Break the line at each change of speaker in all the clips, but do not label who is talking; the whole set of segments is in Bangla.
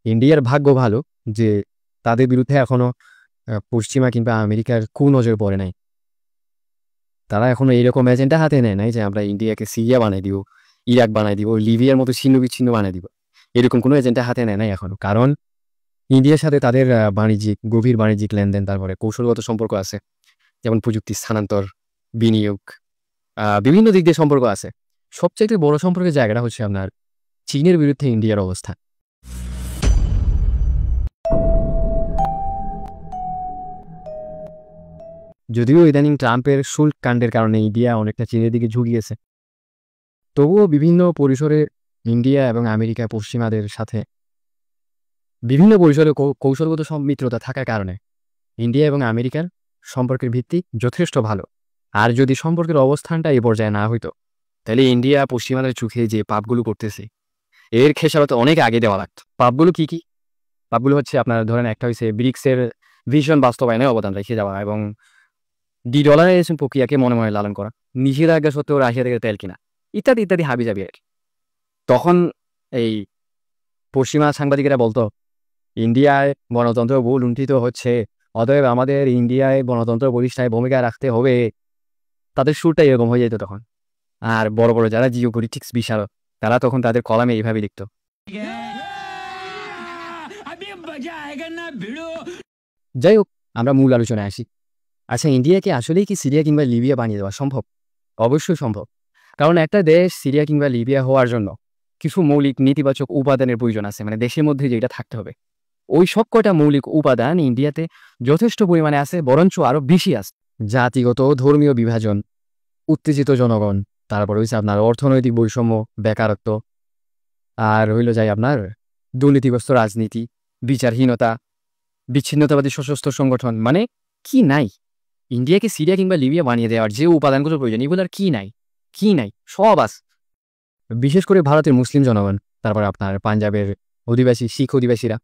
ইন্ডিয়ার ভাগ্য ভালো যে তাদের বিরুদ্ধে এখনো পশ্চিমা কিংবা আমেরিকার কুনজর পড়ে নাই। তারা এখনো এইরকম এজেন্ডা হাতে নেয় নাই যে আমরা ইন্ডিয়াকে সিরিয়া বানাই দিব, ইরাক বানাই দিব, লিবিয়ার মতো ছিন্ন বিচ্ছিন্ন বানাই দিব। এরকম কোনো এজেন্ডা হাতে নেয় নাই এখনো। কারণ ইন্ডিয়ার সাথে তাদের গভীর বাণিজ্যিক লেনদেন, তারপরে কৌশলগত সম্পর্ক আছে, যেমন প্রযুক্তি স্থানান্তর, বিনিয়োগ, বিভিন্ন দিক দিয়ে সম্পর্ক আছে। সবচাইতে বড় সম্পর্কের জায়গাটা হচ্ছে আপনার চীনের বিরুদ্ধে ইন্ডিয়ার অবস্থান। যদিও ইদানিং ট্রাম্পের শুল্ক কাণ্ডের কারণে ইন্ডিয়া অনেকটা চীনের দিকে ঝুঁকিয়েছে, তবুও বিভিন্ন পরিসরে ইন্ডিয়া এবং আমেরিকা পশ্চিমাদের সাথে বিভিন্ন পরিসরে কৌশলগত মিত্রতা থাকার কারণে ইন্ডিয়া এবং আমেরিকার সম্পর্কের ভিত্তি যথেষ্ট ভালো। আর যদি সম্পর্কের অবস্থানটা এই পর্যায়ে না হইতো, তাহলে ইন্ডিয়া পশ্চিমাদের চোখে যে পাপগুলো করতেছে এর খেসারত অনেক আগে দেওয়া লাগতো। পাপগুলো কি কি? পাপগুলো হচ্ছে আপনার ধরেন একটা হচ্ছে ব্রিক্সের ভিশন বাস্তবায়নে অবদান রেখে যাওয়া এবং ডলারাইজেশন প্রক্রিয়াকে মনে মনে লালন করা, নিষেধাজ্ঞা সত্ত্বেও রাশিয়া থেকে তেল কিনা, ইত্যাদি ইত্যাদি হাবিজাবি আর কি। তখন এই পশ্চিমা সাংবাদিকেরা বলতো ইন্ডিয়ায় গণতন্ত্র বহু লুণ্ঠিত হচ্ছে, অতএব আমাদের ইন্ডিয়ায় গণতন্ত্র প্রতিষ্ঠায় ভূমিকা রাখতে হবে। তাদের সুরটা এরকম হয়ে যেত তখন। আর বড় বড় যারা জিও পলিটিক্স বিশারদ, তারা তখন তাদের কলামে এইভাবে লিখত। যাই হোক, আমরা মূল আলোচনায় আসি। আচ্ছা, ইন্ডিয়াকে আসলেই কি সিরিয়া কিংবা লিবিয়া বানিয়ে দেওয়া সম্ভব? অবশ্যই সম্ভব। কারণ একটা দেশ সিরিয়া কিংবা লিবিয়া হওয়ার জন্য কিছু মৌলিক নেতিবাচক উপাদানের প্রয়োজন আছে, মানে দেশের মধ্যে যেটা থাকতে হবে। ওই সব কয়টা মৌলিক উপাদান ইন্ডিয়াতে যথেষ্ট পরিমাণে আছে, বরঞ্চ আরো বেশি আছে। জাতিগত ধর্মীয় বিভাজন, উত্তেজিত জনগণ, তারপরে হচ্ছে আপনার অর্থনৈতিক বৈষম্য, বেকারত্ব, আর হইল যাই আপনার দুর্নীতিগ্রস্ত রাজনীতি, বিচারহীনতা, বিচ্ছিন্নতাবাদী সশস্ত্র সংগঠন। মানে কি নাই ইন্ডিয়াকে সিরিয়া কিংবা লিবিয়া বানিয়ে দেওয়ার যে উপাদানগুলো প্রয়োজন, এগুলো আর কি নাই? কি নাই? সব আছে। বিশেষ করে ভারতের মুসলিম জনগণ, তারপর আপনার পাঞ্জাবের অধিবাসী শিখ অধিবাসীরা,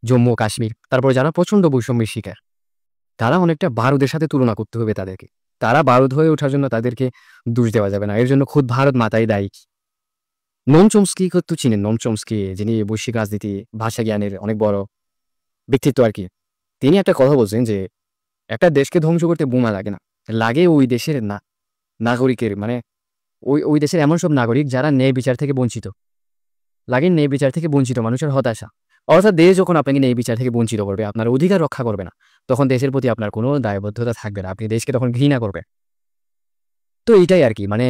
জম্মু কাশ্মীর, তারপর যারা প্রচণ্ড বৈষম্যের শিকার, তারা অনেকটা ভারতের সাথে তুলনা করতে হবে তাদেরকে। তারা ভারত হয়ে ওঠার জন্য তাদেরকে দোষ দেওয়া যাবে না, এর জন্য খুদ ভারত মাতাই দায়ী। নোম চমস্কি তো চিনেন? নোম চমস্কি, যিনি বৈশ্বিক রাজনীতি, ভাষা জ্ঞানের অনেক বড় ব্যক্তিত্ব আর কি। তিনি একটা কথা বলছেন যে একটা দেশকে ধ্বংস করতে বোমা লাগে না, লাগে ওই দেশের নাগরিকের, মানে ওই দেশের এমন সব নাগরিক যারা ন্যায় বিচার থেকে বঞ্চিত। লাগে ন্যায় বিচার থেকে বঞ্চিত মানুষের হতাশা। অর্থাৎ দেশ যখন আপনাকে ন্যায় বিচার থেকে বঞ্চিত করবে, আপনার অধিকার রক্ষা করবে না, তখন দেশের প্রতি আপনার কোনো দায়বদ্ধতা থাকবে না, আপনি দেশকে তখন ঘৃণা করবে। তো এইটাই আর কি, মানে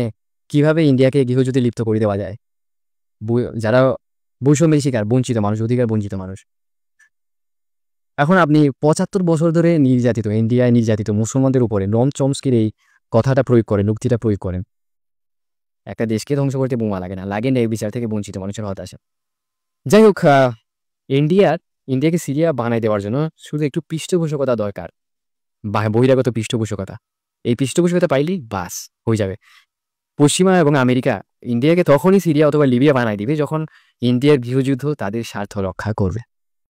কিভাবে ইন্ডিয়াকে গৃহযুদ্ধে লিপ্ত করে দেওয়া যায়। যারা বৈষম্যের শিকার, বঞ্চিত মানুষ, অধিকার বঞ্চিত মানুষ। এখন আপনি ৭৫ বছর ধরে নির্যাতিত, ইন্ডিয়ায় নির্যাতিত মুসলমানদের উপরে নোম চমস্কির এই কথাটা প্রয়োগ করেন, উক্তিটা প্রয়োগ করেন। একটা দেশকে ধ্বংস করতে বোমা লাগে না, লাগে ন্যায় বিচার থেকে বঞ্চিত মানুষের হতাশা। যাই হোক, ইন্ডিয়াকে সিরিয়া বানাই দেওয়ার জন্য শুধু একটু পৃষ্ঠপোষকতা দরকার, বহিরাগত পৃষ্ঠপোষকতা। এই পৃষ্ঠপোষকতা পাইলেই বাস হয়ে যাবে। পশ্চিমা এবং আমেরিকা ইন্ডিয়াকে তখনই সিরিয়া অথবা লিবিয়া বানাই দিবে যখন ইন্ডিয়ার গৃহযুদ্ধ তাদের স্বার্থ রক্ষা করবে।